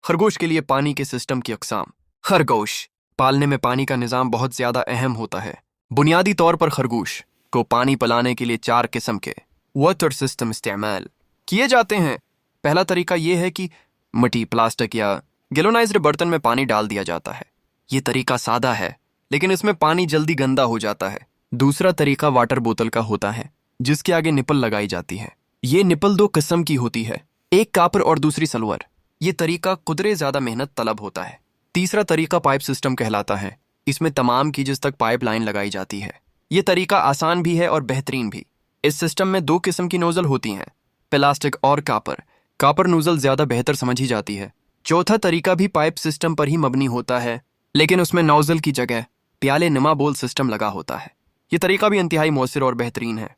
खरगोश के लिए पानी के सिस्टम की अकसाम। खरगोश पालने में पानी का निज़ाम बहुत ज़्यादा अहम होता है। बुनियादी तौर पर खरगोश को पानी पिलाने के लिए 4 किस्म के वाटर सिस्टम इस्तेमाल किए जाते हैं। पहला तरीका यह है कि मिट्टी, प्लास्टिक या गैलोनाइज्ड बर्तन में पानी डाल दिया जाता है। ये तरीका सादा है, लेकिन इसमें पानी जल्दी गंदा हो जाता है। दूसरा तरीका वाटर बोतल का होता है, जिसके आगे निपल लगाई जाती है। ये निपल 2 किस्म की होती है, एक कापर और दूसरी सिल्वर। ये तरीका कुदरे ज़्यादा मेहनत तलब होता है। तीसरा तरीका पाइप सिस्टम कहलाता है। इसमें तमाम कीजेस तक पाइप लाइन लगाई जाती है। ये तरीका आसान भी है और बेहतरीन भी। इस सिस्टम में 2 किस्म की नोजल होती हैं, प्लास्टिक और कापर। कापर नोजल ज़्यादा बेहतर समझी जाती है। चौथा तरीका भी पाइप सिस्टम पर ही मबनी होता है, लेकिन उसमें नोजल की जगह प्याले नुमा बोल सिस्टम लगा होता है। ये तरीका भी इंतहाई मौसर और बेहतरीन है।